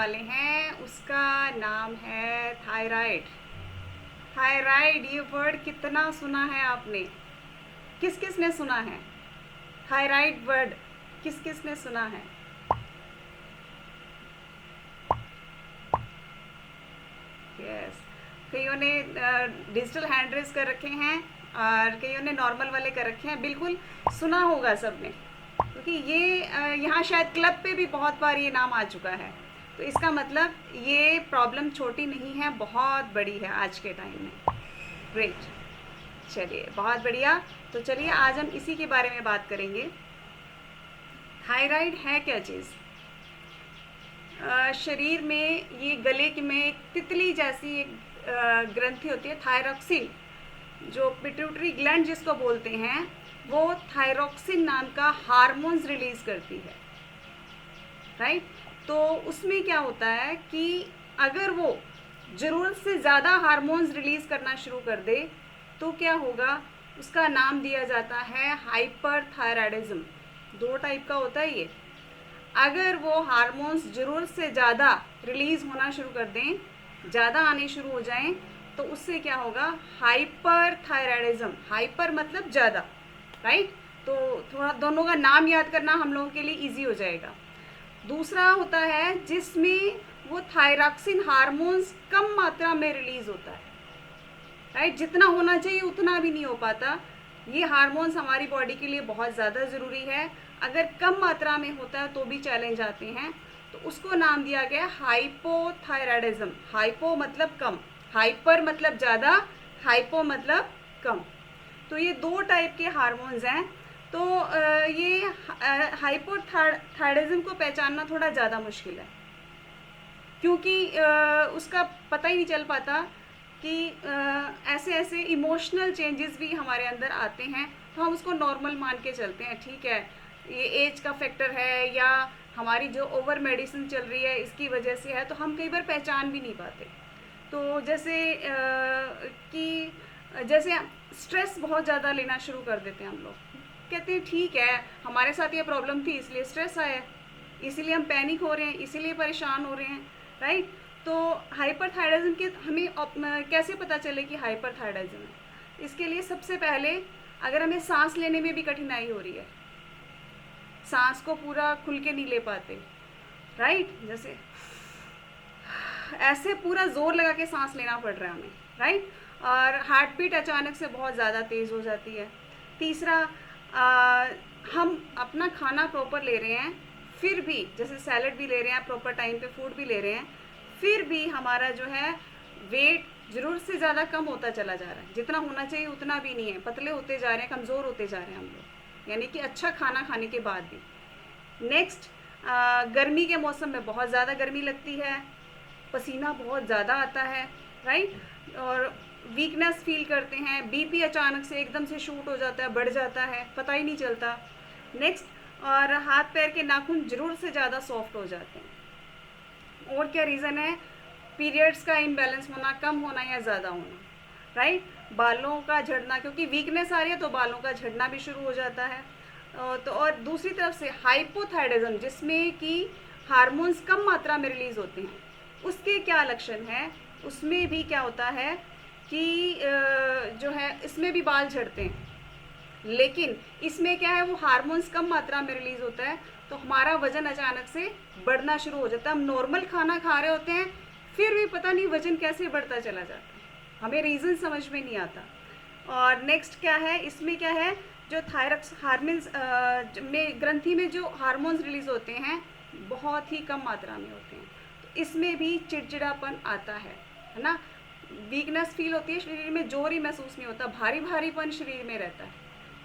वाले हैं उसका नाम है थायराइड। थायराइड ये वर्ड कितना सुना है आपने? किस किस ने सुना है थायराइड वर्ड? किस किस ने सुना है? यस, कईयों ने डिजिटल हैंड रेज कर रखे हैं और कईयों ने नॉर्मल वाले कर रखे हैं। बिल्कुल सुना होगा सबने, क्योंकि ये यहाँ शायद क्लब पे भी बहुत बार ये नाम आ चुका है। तो इसका मतलब ये प्रॉब्लम छोटी नहीं है, बहुत बड़ी है आज के टाइम में। ग्रेट, चलिए बहुत बढ़िया। तो चलिए आज हम इसी के बारे में बात करेंगे। थायराइड है क्या चीज़? शरीर में ये गले में एक तितली जैसी एक ग्रंथि होती है थायरॉक्सिन, जो पिट्यूटरी ग्लैंड जिसको बोलते हैं, वो थायरॉक्सिन नाम का हार्मोन्स रिलीज करती है, राइट। तो उसमें क्या होता है कि अगर वो ज़रूरत से ज़्यादा हार्मोन्स रिलीज करना शुरू कर दे तो क्या होगा? उसका नाम दिया जाता है हाइपरथायराइडिज्म। 2 टाइप का होता है ये। अगर वो हार्मोन्स ज़रूरत से ज़्यादा रिलीज़ होना शुरू कर दें, ज़्यादा आने शुरू हो जाएं, तो उससे क्या होगा? हाइपरथायराइडिज्म। हाइपर मतलब ज़्यादा, राइट। तो थोड़ा दोनों का नाम याद करना हम लोगों के लिए इजी हो जाएगा। दूसरा होता है जिसमें वो थायरॉक्सिन हार्मोन्स कम मात्रा में रिलीज़ होता है, राइट। जितना होना चाहिए उतना भी नहीं हो पाता। ये हार्मोन्स हमारी बॉडी के लिए बहुत ज़्यादा ज़रूरी है। अगर कम मात्रा में होता है तो भी चैलेंज आते हैं। तो उसको नाम दिया गया हाइपोथायराइडिज्म। हाइपो मतलब कम, हाइपर मतलब ज़्यादा, हाइपो मतलब कम। तो ये 2 टाइप के हार्मोन्स हैं। तो ये हाइपोथायराइडिज्म को पहचानना थोड़ा ज़्यादा मुश्किल है, क्योंकि उसका पता ही नहीं चल पाता कि ऐसे ऐसे इमोशनल चेंजेस भी हमारे अंदर आते हैं। तो हम उसको नॉर्मल मान के चलते हैं, ठीक है ये एज का फैक्टर है या हमारी जो ओवर मेडिसिन चल रही है इसकी वजह से है। तो हम कई बार पहचान भी नहीं पाते। तो जैसे स्ट्रेस बहुत ज़्यादा लेना शुरू कर देते हैं हम लोग। कहते हैं ठीक है हमारे साथ ये प्रॉब्लम थी इसलिए स्ट्रेस आया, इसीलिए हम पैनिक हो रहे हैं, इसीलिए परेशान हो रहे हैं, राइट। तो हाइपरथायराइडिज्म के हमें कैसे पता चले कि हाइपरथायराइडिज्म है? इसके लिए सबसे पहले अगर हमें सांस लेने में भी कठिनाई हो रही है, सांस को पूरा खुल के नहीं ले पाते, राइट, जैसे ऐसे पूरा जोर लगा के सांस लेना पड़ रहा है हमें, राइट। और हार्ट बीट अचानक से बहुत ज़्यादा तेज़ हो जाती है। तीसरा, हम अपना खाना प्रॉपर ले रहे हैं फिर भी, जैसे सैलड भी ले रहे हैं, प्रॉपर टाइम पे फूड भी ले रहे हैं, फिर भी हमारा जो है वेट ज़रूरत से ज़्यादा कम होता चला जा रहा है। जितना होना चाहिए उतना भी नहीं है, पतले होते जा रहे हैं, कमज़ोर होते जा रहे हैं हम लोग, यानी कि अच्छा खाना खाने के बाद भी। नेक्स्ट, गर्मी के मौसम में बहुत ज़्यादा गर्मी लगती है, पसीना बहुत ज़्यादा आता है, राइट, और वीकनेस फील करते हैं। बीपी अचानक से एकदम से शूट हो जाता है, बढ़ जाता है, पता ही नहीं चलता। नेक्स्ट, और हाथ पैर के नाखून ज़रूरत से ज़्यादा सॉफ्ट हो जाते हैं। और क्या रीज़न है? पीरियड्स का इम्बैलेंस होना, कम होना या ज़्यादा होना, राइट। बालों का झड़ना, क्योंकि वीकनेस आ रही है तो बालों का झड़ना भी शुरू हो जाता है। तो और दूसरी तरफ से हाइपोथायराइडिज्म, जिसमें कि हार्मोन्स कम मात्रा में रिलीज़ होते हैं, उसके क्या लक्षण हैं? उसमें भी क्या होता है कि जो है इसमें भी बाल झड़ते हैं, लेकिन इसमें क्या है, वो हार्मोन्स कम मात्रा में रिलीज़ होता है तो हमारा वज़न अचानक से बढ़ना शुरू हो जाता है। हम नॉर्मल खाना खा रहे होते हैं फिर भी पता नहीं वज़न कैसे बढ़ता चला जाता है, हमें रीज़न समझ में नहीं आता। और नेक्स्ट क्या है, इसमें क्या है, जो थायरॉक्स हार्मोन्स में ग्रंथि में जो हार्मोन्स रिलीज़ होते हैं बहुत ही कम मात्रा में होते हैं। तो इसमें भी चिड़चिड़ापन आता है ना, वीकनेस फील होती है, शरीर में जोर ही महसूस नहीं होता, भारी भारीपन शरीर में रहता है,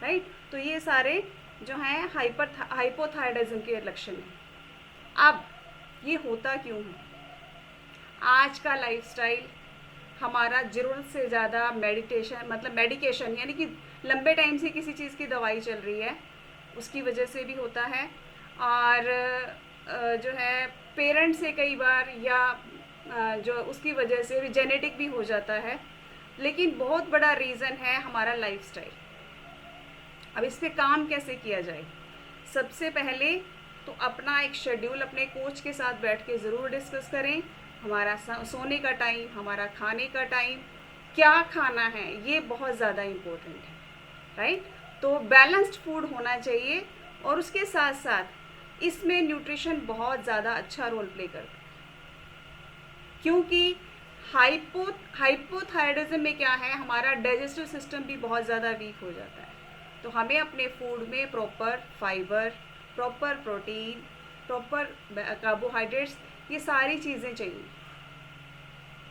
राइट। तो ये सारे जो हैं हाइपोथायराइडिज्म के लक्षण हैं। अब ये होता क्यों है? आज का लाइफस्टाइल हमारा ज़रूरत से ज़्यादा मेडिकेशन, यानी कि लंबे टाइम से किसी चीज़ की दवाई चल रही है, उसकी वजह से भी होता है। और जो है पेरेंट्स से कई बार या जो उसकी वजह से जेनेटिक भी हो जाता है। लेकिन बहुत बड़ा रीज़न है हमारा लाइफस्टाइल। अब इस पे काम कैसे किया जाए? सबसे पहले तो अपना एक शेड्यूल अपने कोच के साथ बैठ के ज़रूर डिस्कस करें। हमारा सोने का टाइम, हमारा खाने का टाइम, क्या खाना है, ये बहुत ज़्यादा इम्पोर्टेंट है, राइट। तो बैलेंस्ड फूड होना चाहिए, और उसके साथ साथ इसमें न्यूट्रिशन बहुत ज़्यादा अच्छा रोल प्ले करता है, क्योंकि हाइपोथायराइडिज्म में क्या है, हमारा डाइजेस्टिव सिस्टम भी बहुत ज़्यादा वीक हो जाता है। तो हमें अपने फूड में proper fibre, proper protein, proper carbohydrates, ये सारी चीज़ें चाहिए,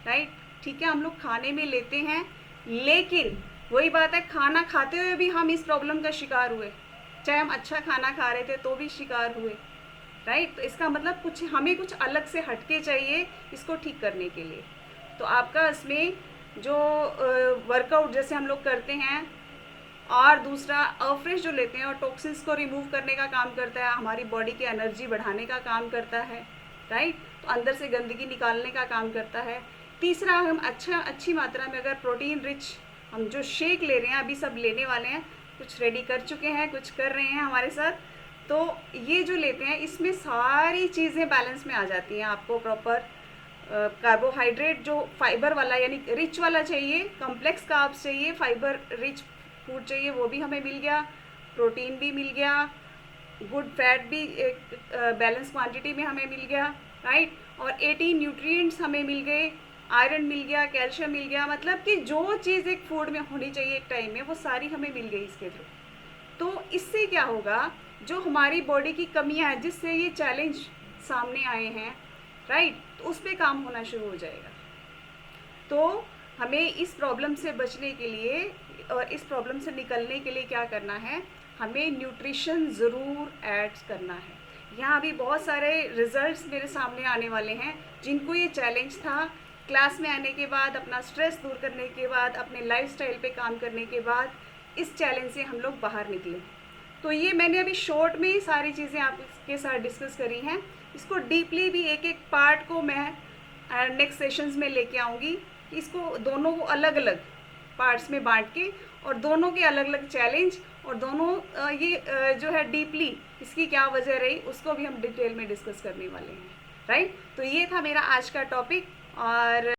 राइट। ठीक है, हम लोग खाने में लेते हैं, लेकिन वही बात है, खाना खाते हुए भी हम इस प्रॉब्लम का शिकार हुए, चाहे हम अच्छा खाना खा रहे थे तो भी शिकार हुए, राइट। तो इसका मतलब हमें कुछ अलग से हटके चाहिए इसको ठीक करने के लिए। तो आपका इसमें जो वर्कआउट जैसे हम लोग करते हैं, और दूसरा अफ्रेश जो लेते हैं और टॉक्सिन्स को रिमूव करने का काम करता है, हमारी बॉडी की एनर्जी बढ़ाने का काम करता है, राइट। तो अंदर से गंदगी निकालने का काम करता है। तीसरा, हम अच्छी मात्रा में अगर प्रोटीन रिच हम जो शेक ले रहे हैं, अभी सब लेने वाले हैं, कुछ रेडी कर चुके हैं, कुछ कर रहे हैं हमारे साथ, तो ये जो लेते हैं इसमें सारी चीज़ें बैलेंस में आ जाती हैं। आपको प्रॉपर कार्बोहाइड्रेट जो फाइबर वाला यानी रिच वाला चाहिए, कॉम्प्लेक्स कार्ब्स चाहिए, फाइबर रिच फूड चाहिए, वो भी हमें मिल गया, प्रोटीन भी मिल गया, गुड फैट भी बैलेंस क्वांटिटी में हमें मिल गया, राइट। और 18 न्यूट्रिएंट्स हमें मिल गए, आयरन मिल गया, कैल्शियम मिल गया, मतलब कि जो चीज़ एक फूड में होनी चाहिए एक टाइम में, वो सारी हमें मिल गई इसके थ्रू। तो इससे क्या होगा, जो हमारी बॉडी की कमियां हैं जिससे ये चैलेंज सामने आए हैं, राइट, तो उस पर काम होना शुरू हो जाएगा। तो हमें इस प्रॉब्लम से बचने के लिए और इस प्रॉब्लम से निकलने के लिए क्या करना है, हमें न्यूट्रिशन ज़रूर ऐड करना है। यहाँ भी बहुत सारे रिजल्ट्स मेरे सामने आने वाले हैं, जिनको ये चैलेंज था, क्लास में आने के बाद, अपना स्ट्रेस दूर करने के बाद, अपने लाइफस्टाइल पे काम करने के बाद, इस चैलेंज से हम लोग बाहर निकले। तो ये मैंने अभी शॉर्ट में ही सारी चीज़ें आपके साथ डिस्कस करी हैं। इसको डीपली भी एक एक पार्ट को मैं नेक्स्ट सेशंस में लेके आऊँगी, इसको दोनों को अलग अलग पार्ट्स में बांट के, और दोनों के अलग अलग चैलेंज, और दोनों ये जो है डीपली इसकी क्या वजह रही, उसको भी हम डिटेल में डिस्कस करने वाले हैं, राइट। तो ये था मेरा आज का टॉपिक। और